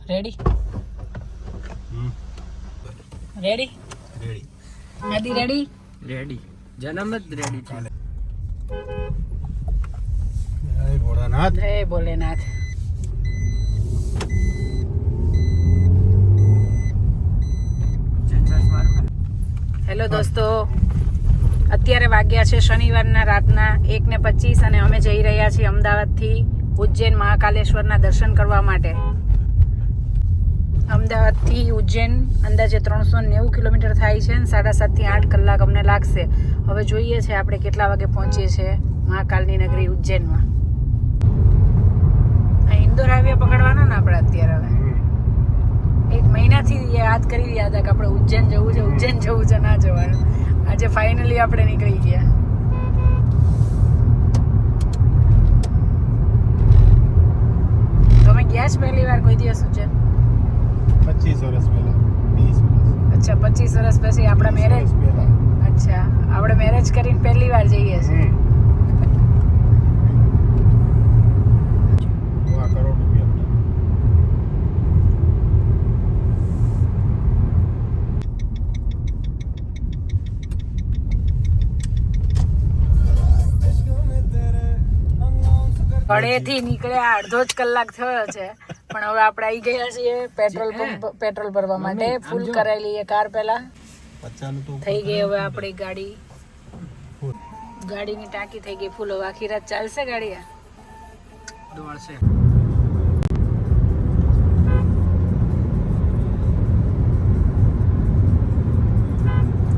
Ready ready ready આદિ ready ready જન્મ જ રેડી છે. જય ભોળાનાથ. જય ભોલેનાથ. હેલો દોસ્તો, અત્યારે વાગ્યા છે શનિવારના રાતના 1:25 અને અમે જઈ રહ્યા છીએ અમદાવાદથી ઉજ્જૈન મહાકાલેશ્વરના દર્શન કરવા માટે. અમદાવાદથી ઉજ્જૈન અંદાજે 390 કિલોમીટર થાય છે અને 7.5 થી 8 કલાક અમને લાગશે. હવે જોઈએ છે આપણે કેટલા વાગે પહોંચીએ છીએ મહાકાલની નગરી ઉજ્જૈનમાં. આ ઇન્દોર હાઈવે પકડવાનો ને આપણે અત્યારે. હવે 1 મહિનાથી યાદ કરી રહ્યા હતા કે આપણે ઉજ્જૈન જવું છે, ઉજ્જૈન જવું છે, ના જવાનું. આજે ફાઇનલી આપણે નીકળી ગયા. તમે ગયા છો પહેલી વાર કોઈ દિવસ ઉજ્જૈન? 25 વર્ષ પહેલા 20 વર્ષ. અચ્છા, 25 વર્ષ પછી આપણા મેરેજ. અચ્છા, આપણે મેરેજ કરીને પહેલી વાર જઈએ છીએ. કરોડ રૂપિયા. ઘરેથી નીકળ્યા અડધો જ કલાક થયો છે, પણ હવે આપણે આવી ગયા છીએ પેટ્રોલ ભરવા માટે. ફૂલ કરાવી લઈએ કાર પહેલા. થઈ ગઈ હવે આપણી ગાડીની ટાંકી થઈ ગઈ ફૂલ. હવે આખી રાત ચાલશે ગાડી? દોડશે.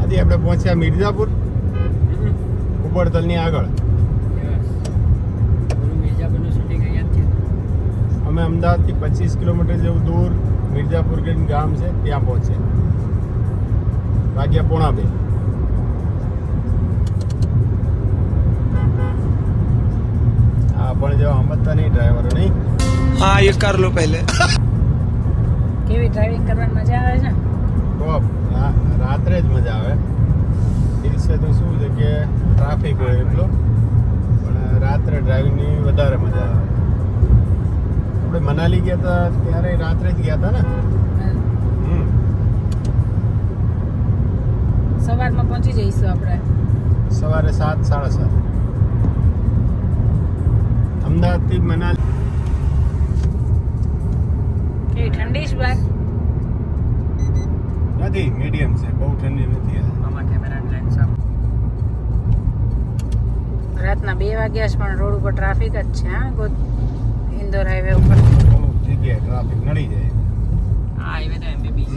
આજે આપણે પહોંચ્યા મિર્ઝાપુર, ઉબડતલની આગળ. અમે અમદાવાદથી 25 કિલોમીટર જેવું દૂર મિર્ઝાપુર કરીને ગામ છે ત્યાં પહોંચ્યા. વાગ્યા 1:45. હા, પણ જો સમજતા નહીં ડ્રાઈવરો નહીં. हाँ ये कर लो पहले. કેવી ડ્રાઇવિંગ કરવાની મજા આવે છે? ટોપ. રાત્રે જ મજા આવે. દિવસે તો શું છે કે ટ્રાફિક હોય એટલો, પણ રાત્રે ડ્રાઇવિંગની વધારે મજા આવે. આપણે મનાલી ગયા હતા ત્યારે રાત્રે જ ગયા હતા ને. સવારમાં પહોંચી જઈશું આપણે. સવારે 7, 7:30. અમદાવાદથી મનાલી. કેવી ઠંડી છે બહાર? નથી, મીડિયમ છે, બહુ ઠંડી નથી. આમાં કેમેરા લેન્સ આપ. રાતના 2 વાગ્યા છે પણ રોડ ઉપર ટ્રાફિક જ છે. હા, ઇન્દોર હાઈવે ઉપર અમુક જગ્યાએ ટ્રાફિક નડી જાય. આ હાઈવે તો MBBC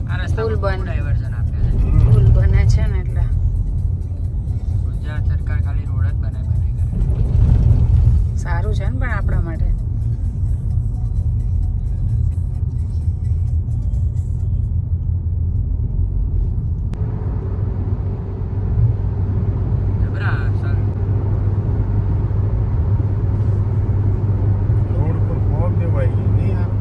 આ રસ્તા ફૂલ બંધ. ડાયવર્ઝન આપ્યા છે. પુલ બને છે ને એટલે. ગુજરાત સરકાર ખાલી રોડ જ બનાવી કરે. સારું છે ને પણ આપણા માટે. જબરા સર. રોડ પર ફોગ દેવાય ગઈ નહીં યાર.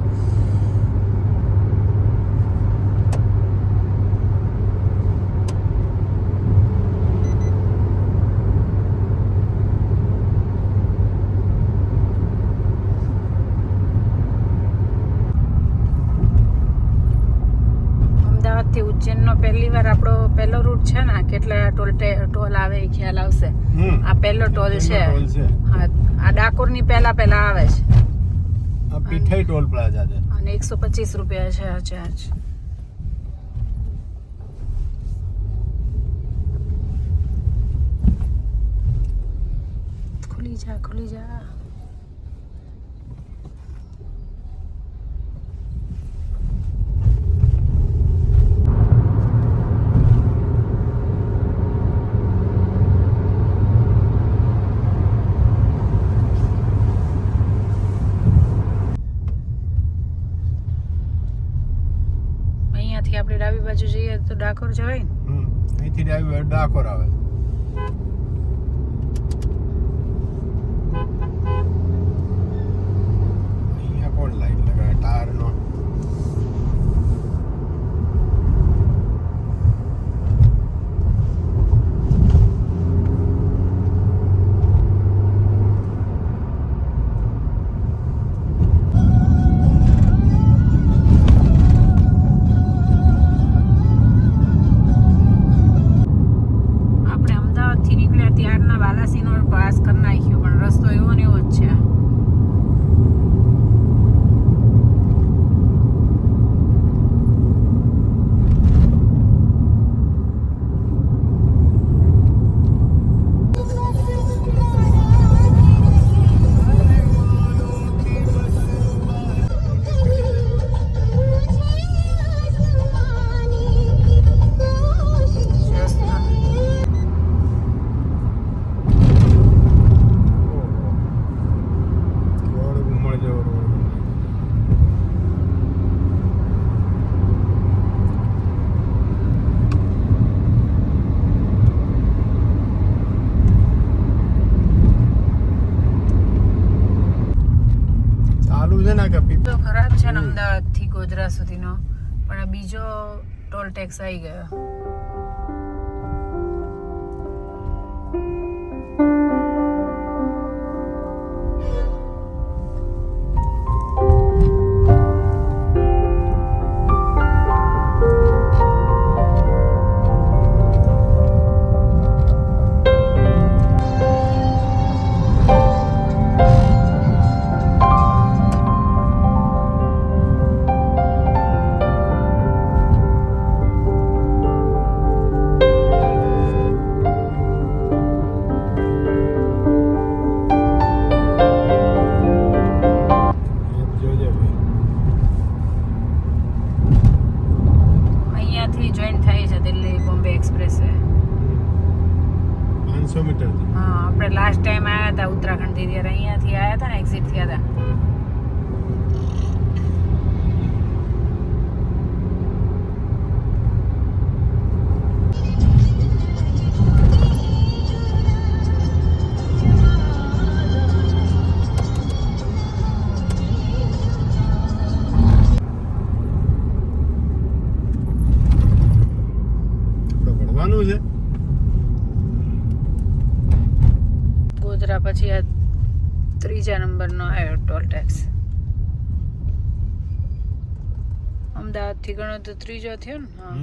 અમદાવાદથી ઉજ્જૈનનો પહેલી વાર આપણો પહેલો રૂટ છે ને. કેટલા ટોલ આવે એ ખ્યાલ આવશે. આ પહેલો ટોલ છે. ટોલ છે. હા, આ ડાકોરની પહેલા આવે છે આ પીઠાઈ ટોલ પ્લાઝા છે. અને 125 રૂપિયા છે આ ચાર્જ. ખુલી જા, ખુલી જા. અહીંયાથી આપણે ડાબી બાજુ જઈએ તો ડાકોર જવાય ને. અહીંથી ડાકોર આવે. અહીંયા કોણ લાઈટ લગાવે ટાયરનો? ત્યારના બાલાસિનોર પાસ કરી નાખ્યો પણ રસ્તો એવો ને એવો જ છે. રોડ ઉમળ જેવો રોડ ચાલુ છે ને કે તો ખરાબ છે ને અમદાવાદ થી ગોધરા સુધીનો પણ આ બીજો ટોલ ટેક્સ આવી ગયો. જોજે ભાઈ. અહીંયાથી જોઈન્ટ થાય છે Delhi Bombay expressway. 500 metre હા આપણે લાસ્ટ ટાઈમ આવ્યા હતા ઉત્તરાખંડથી ત્યારે અહીંયાથી આવ્યા હતા ને એક્ઝિટ થયા હતા. આપણે ભણવાનું છે. ગોધરા પછી આ ત્રીજા નંબરનો આવ્યો ટોલ ટેક્સ. અમદાવાદથી ગણો તો ત્રીજો થયો ને. હા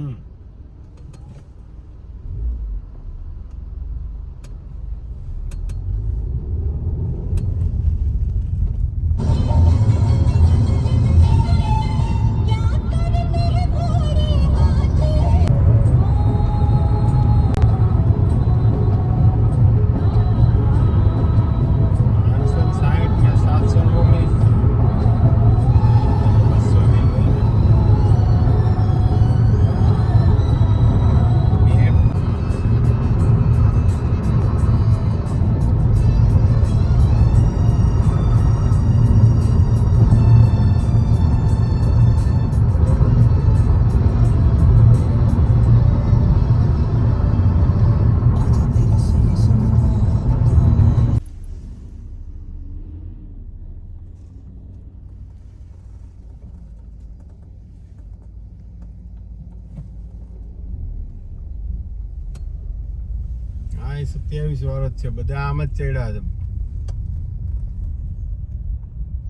હા, એ 27 વર્ષ છે. બધા આમ જ ચડ્યા છે.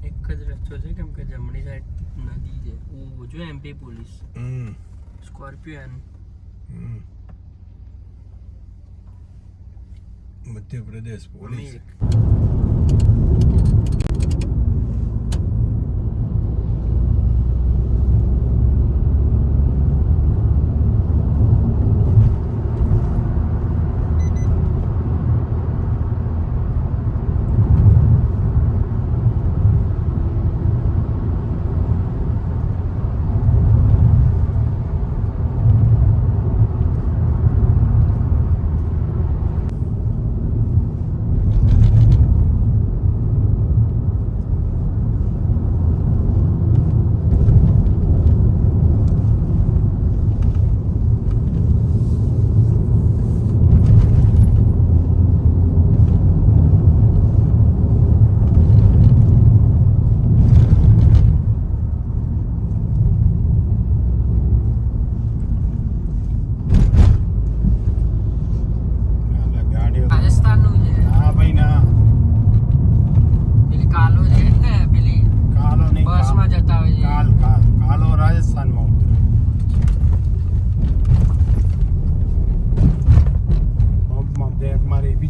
એક જ રસ્તો છે કેમ કે જમણી સાઈડ નદી છે. જો MP police Scorpio Madhya Pradesh police.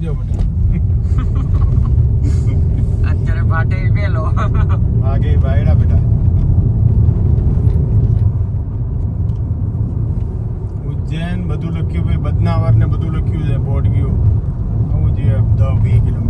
આવજો બેટા. અત્યારે પાટે પેલો આગે ભાઈડા બેટા. ઉજ્જૈન બધું લખ્યું ભાઈ, બદનાવર ને બધું લખ્યું છે બોર્ડ ગયું. આવું જે 10-20 કિલોમીટર.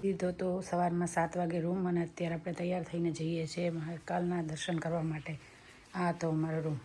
લીધો તો સવારમાં 7 વાગે રૂમ, અને અત્યારે આપણે તૈયાર થઈને જઈએ છીએ મહાકાલના દર્શન કરવા માટે. આ તો અમારો રૂમ.